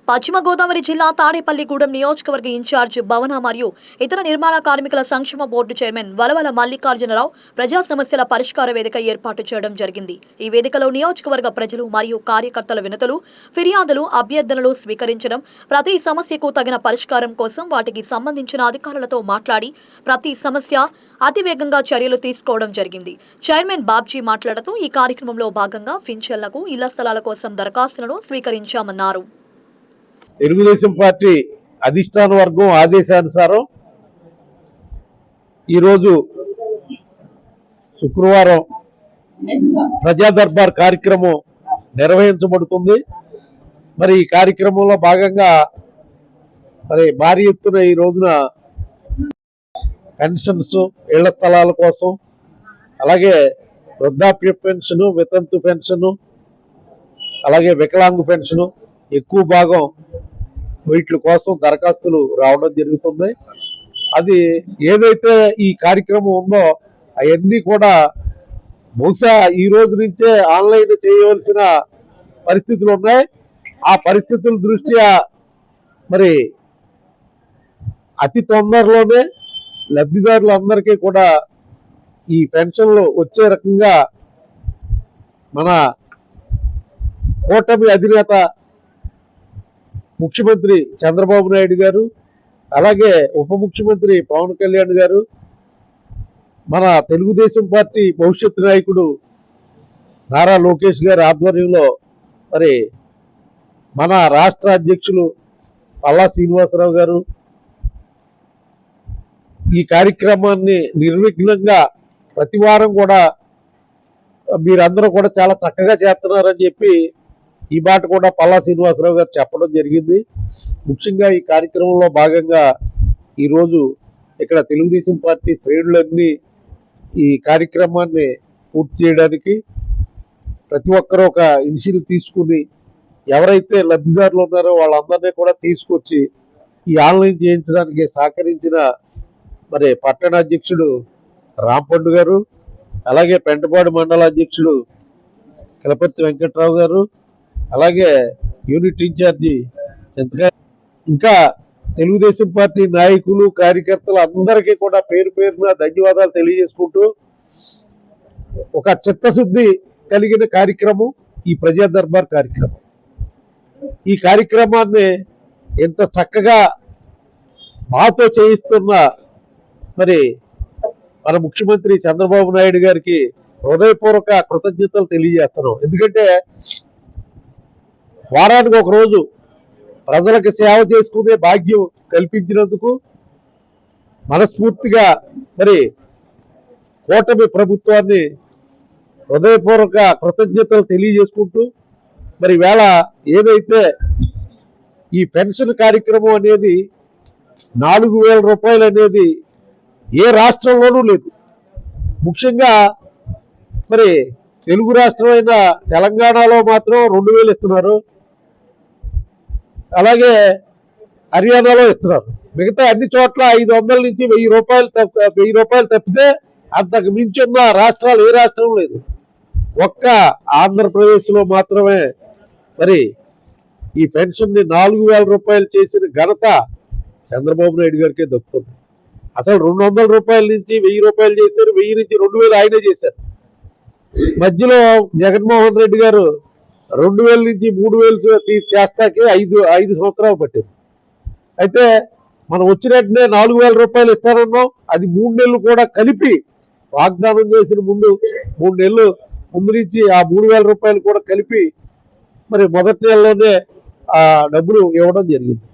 పశ్చిమ గోదావరి జిల్లా తాడేపల్లిగూడెం నియోజకవర్గ ఇన్ఛార్జ్ భవన మరియు ఇతర నిర్మాణ కార్మికుల సంక్షేమ బోర్డు చైర్మన్ వలవల మల్లికార్జునరావు ప్రజా సమస్యల పరిష్కార వేదిక ఏర్పాటు చేయడం జరిగింది. ఈ వేదికలో నియోజకవర్గ ప్రజలు మరియు కార్యకర్తల వినతులు, ఫిర్యాదులు, అభ్యర్థనలు స్వీకరించడం, ప్రతి సమస్యకు తగిన పరిష్కారం కోసం వాటికి సంబంధించిన అధికారులతో మాట్లాడి ప్రతి సమస్య అతివేగంగా చర్యలు తీసుకోవడం జరిగింది. చైర్మన్ బాబ్జీ మాట్లాడుతూ ఈ కార్యక్రమంలో భాగంగా పింఛన్లకు, ఇళ్ల స్థలాల కోసం దరఖాస్తులను స్వీకరించామన్నారు. తెలుగుదేశం పార్టీ అధిష్టాన వర్గం ఆదేశానుసారం ఈరోజు శుక్రవారం ప్రజా దర్బార్ కార్యక్రమం నిర్వహించబడుతుంది. మరి ఈ కార్యక్రమంలో భాగంగా భారీ ఎత్తున ఈ రోజున పెన్షన్స్, ఇళ్ల స్థలాల కోసం, అలాగే వృద్ధాప్య పెన్షను, వితంతు పెన్షను, అలాగే వికలాంగు పెన్షను ఎక్కువ భాగం వీటి కోసం దరఖాస్తులు రావడం జరుగుతుంది. అది ఏదైతే ఈ కార్యక్రమం ఉందో అవన్నీ కూడా బహుశా ఈ రోజు నుంచే ఆన్లైన్ చేయవలసిన పరిస్థితులు ఉన్నాయి. ఆ పరిస్థితుల దృష్ట్యా మరి అతి తొందరలోనే లబ్ధిదారులందరికీ కూడా ఈ పెన్షన్లు వచ్చే రకంగా మన కూటమి అధినేత ముఖ్యమంత్రి చంద్రబాబు నాయుడు గారు, అలాగే ఉప ముఖ్యమంత్రి పవన్ కళ్యాణ్ గారు, మన తెలుగుదేశం పార్టీ భవిష్యత్తు నాయకుడు నారా లోకేష్ గారి ఆధ్వర్యంలో మరి మన రాష్ట్ర అధ్యక్షులు పల్లా శ్రీనివాసరావు గారు ఈ కార్యక్రమాన్ని నిర్విఘ్నంగా ప్రతి వారం కూడా మీరందరూ కూడా చాలా చక్కగా చేస్తున్నారని చెప్పి ఈ మాట కూడా పల్లా శ్రీనివాసరావు గారు చెప్పడం జరిగింది. ముఖ్యంగా ఈ కార్యక్రమంలో భాగంగా ఈరోజు ఇక్కడ తెలుగుదేశం పార్టీ శ్రేణులన్నీ ఈ కార్యక్రమాన్ని పూర్తి చేయడానికి ప్రతి ఒక్కరూ ఒక ఇనిషియేటివ్ తీసుకుని ఎవరైతే లబ్ధిదారులు ఉన్నారో వాళ్ళందరినీ కూడా తీసుకొచ్చి ఈ ఆన్లైన్ చేయించడానికి సహకరించిన మరి పట్టణ అధ్యక్షుడు రాంపండు గారు, అలాగే పెంటపాడు మండల అధ్యక్షుడు కిలపర్తి వెంకట్రావు గారు, అలాగే యూనిట్ ఇన్ఛార్జి ఇంకా తెలుగుదేశం పార్టీ నాయకులు, కార్యకర్తలు అందరికీ కూడా పేరు పేరున ధన్యవాదాలు తెలియజేసుకుంటూ ఒక చిత్తశుద్ధి కలిగిన కార్యక్రమం ఈ ప్రజా దర్బార్ కార్యక్రమం. ఈ కార్యక్రమాన్ని ఎంత చక్కగా మాతో చేయిస్తున్న మరి మన ముఖ్యమంత్రి చంద్రబాబు నాయుడు గారికి హృదయపూర్వక కృతజ్ఞతలు తెలియజేస్తున్నాం. ఎందుకంటే వారానికి ఒక రోజు ప్రజలకు సేవ చేసుకునే భాగ్యం కల్పించినందుకు మనస్ఫూర్తిగా మరి కూటమి ప్రభుత్వాన్ని హృదయపూర్వక కృతజ్ఞతలు తెలియజేసుకుంటూ మరి వేళ ఏదైతే ఈ పెన్షన్ కార్యక్రమం అనేది 4,000 రూపాయలు అనేది ఏ రాష్ట్రంలోనూ లేదు. ముఖ్యంగా మరి తెలుగు రాష్ట్రమైన తెలంగాణలో మాత్రం 2,000 ఇస్తున్నారు, అలాగే హర్యానాలో ఇస్తున్నారు. మిగతా అన్ని చోట్ల 500 నుంచి 1,000 రూపాయలు తప్పితే అంతకు మించి ఉన్న రాష్ట్రాలు ఏ రాష్ట్రం లేదు. ఒక్క ఆంధ్రప్రదేశ్లో మాత్రమే మరి ఈ పెన్షన్ని 4,000 రూపాయలు చేసిన ఘనత చంద్రబాబు నాయుడు గారికే దక్కుతుంది. అసలు 200 రూపాయల నుంచి 1,000 రూపాయలు చేశారు, 1,000 నుంచి 2,000 ఆయనే చేశారు. మధ్యలో జగన్మోహన్ రెడ్డి గారు 2,000 నుంచి 3,000 చేస్తాకే 5 సంవత్సరాలు పట్టింది. అయితే మనం వచ్చిన వెంటనే 4,000 రూపాయలు ఇస్తారన్నాం. అది 3 నెలలు కూడా కలిపి వాగ్దానం చేసిన 3 నెలలు ముందు నుంచి ఆ 3,000 రూపాయలు కూడా కలిపి మరి మొదటి నెలలోనే ఆ డబ్బులు ఇవ్వడం జరిగింది.